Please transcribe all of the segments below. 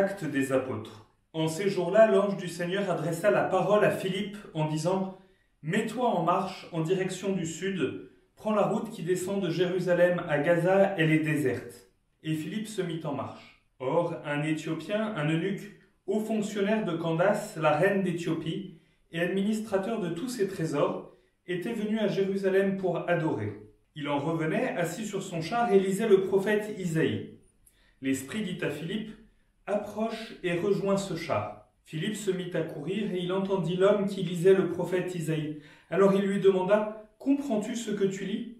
Actes des Apôtres. En ces jours-là, l'ange du Seigneur adressa la parole à Philippe en disant « Mets-toi en marche en direction du sud, prends la route qui descend de Jérusalem à Gaza, elle est déserte. » Et Philippe se mit en marche. Or, un Éthiopien, un eunuque, haut fonctionnaire de Candace, la reine d'Éthiopie, et administrateur de tous ses trésors, était venu à Jérusalem pour adorer. Il en revenait, assis sur son char, et lisait le prophète Isaïe. L'Esprit dit à Philippe « Approche et rejoins ce char. » Philippe se mit à courir et il entendit l'homme qui lisait le prophète Isaïe. Alors il lui demanda « Comprends-tu ce que tu lis »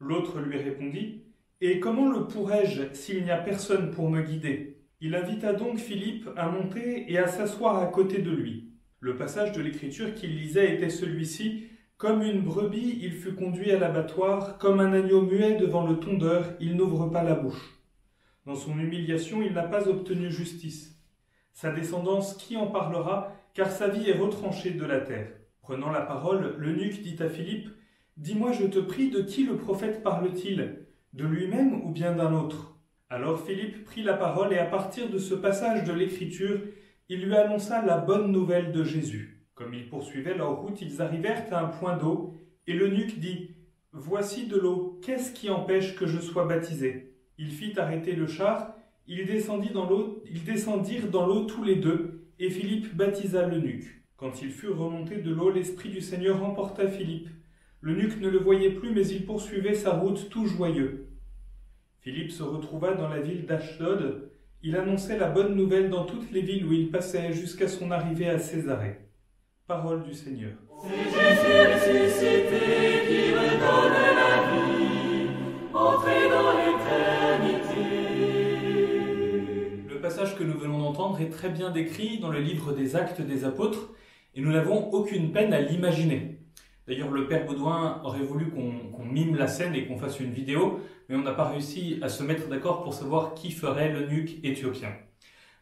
L'autre lui répondit « Et comment le pourrais-je s'il n'y a personne pour me guider ?» Il invita donc Philippe à monter et à s'asseoir à côté de lui. Le passage de l'Écriture qu'il lisait était celui-ci « Comme une brebis, il fut conduit à l'abattoir, comme un agneau muet devant le tondeur, il n'ouvre pas la bouche. » Dans son humiliation, il n'a pas obtenu justice. Sa descendance, qui en parlera, car sa vie est retranchée de la terre. Prenant la parole, l'eunuque dit à Philippe, « Dis-moi, je te prie, de qui le prophète parle-t-il? De lui-même ou bien d'un autre ?» Alors Philippe prit la parole et à partir de ce passage de l'Écriture, il lui annonça la bonne nouvelle de Jésus. Comme ils poursuivaient leur route, ils arrivèrent à un point d'eau, et l'eunuque dit, « Voici de l'eau, qu'est-ce qui empêche que je sois baptisé ?» Il fit arrêter le char, ils descendirent dans l'eau tous les deux, et Philippe baptisa l'eunuque. Quand ils furent remontés de l'eau, l'Esprit du Seigneur emporta Philippe. L'eunuque ne le voyait plus, mais il poursuivait sa route tout joyeux. Philippe se retrouva dans la ville d'Ashdod. Il annonçait la bonne nouvelle dans toutes les villes où il passait, jusqu'à son arrivée à Césarée. Parole du Seigneur. C'est Jésus ressuscité qui redonne la vie, entré dans l'éternité. Le passage que nous venons d'entendre est très bien décrit dans le livre des Actes des Apôtres et nous n'avons aucune peine à l'imaginer. D'ailleurs, le père Baudouin aurait voulu qu'on mime la scène et qu'on fasse une vidéo, mais on n'a pas réussi à se mettre d'accord pour savoir qui ferait l'eunuque éthiopien.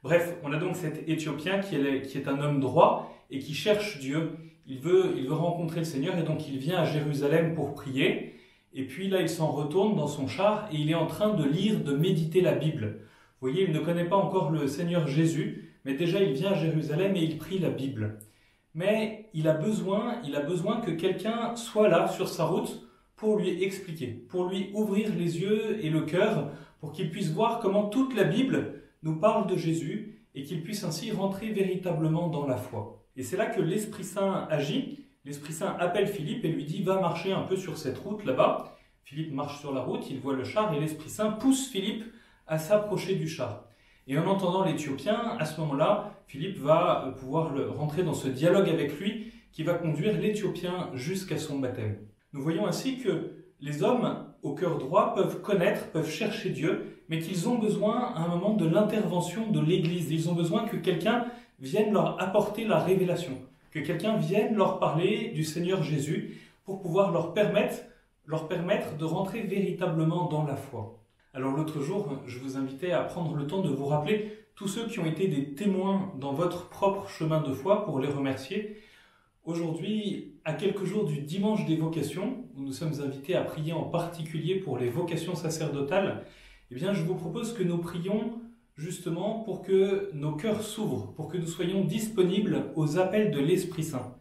Bref, on a donc cet Éthiopien qui est un homme droit et qui cherche Dieu. Il veut rencontrer le Seigneur et donc il vient à Jérusalem pour prier. Et puis là, il s'en retourne dans son char et il est en train de lire, de méditer la Bible. Vous voyez, il ne connaît pas encore le Seigneur Jésus, mais déjà il vient à Jérusalem et il prie la Bible. Mais il a besoin que quelqu'un soit là sur sa route pour lui expliquer, pour lui ouvrir les yeux et le cœur, pour qu'il puisse voir comment toute la Bible nous parle de Jésus et qu'il puisse ainsi rentrer véritablement dans la foi. Et c'est là que l'Esprit Saint agit. L'Esprit Saint appelle Philippe et lui dit « Va marcher un peu sur cette route là-bas ». Philippe marche sur la route, il voit le char et l'Esprit Saint pousse Philippe à s'approcher du char. Et en entendant l'Éthiopien, à ce moment-là, Philippe va pouvoir rentrer dans ce dialogue avec lui qui va conduire l'Éthiopien jusqu'à son baptême. Nous voyons ainsi que les hommes au cœur droit peuvent chercher Dieu, mais qu'ils ont besoin à un moment de l'intervention de l'Église. Ils ont besoin que quelqu'un vienne leur apporter la révélation, que quelqu'un vienne leur parler du Seigneur Jésus pour pouvoir leur permettre de rentrer véritablement dans la foi. Alors l'autre jour, je vous invitais à prendre le temps de vous rappeler tous ceux qui ont été des témoins dans votre propre chemin de foi pour les remercier. Aujourd'hui, à quelques jours du dimanche des vocations, où nous sommes invités à prier en particulier pour les vocations sacerdotales, eh bien, je vous propose que nous prions justement pour que nos cœurs s'ouvrent, pour que nous soyons disponibles aux appels de l'Esprit Saint.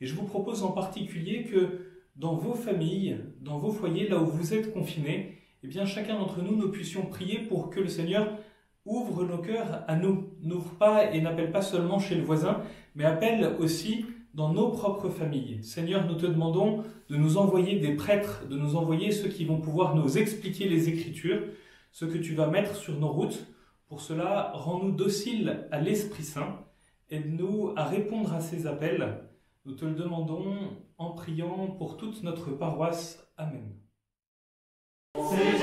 Et je vous propose en particulier que dans vos familles, dans vos foyers, là où vous êtes confinés, eh bien, chacun d'entre nous, nous puissions prier pour que le Seigneur ouvre nos cœurs à nous, n'ouvre pas et n'appelle pas seulement chez le voisin, mais appelle aussi dans nos propres familles. Seigneur, nous te demandons de nous envoyer des prêtres, de nous envoyer ceux qui vont pouvoir nous expliquer les Écritures, ce que tu vas mettre sur nos routes. Pour cela, rends-nous dociles à l'Esprit Saint, aide-nous à répondre à ces appels. Nous te le demandons en priant pour toute notre paroisse. Amen. C'est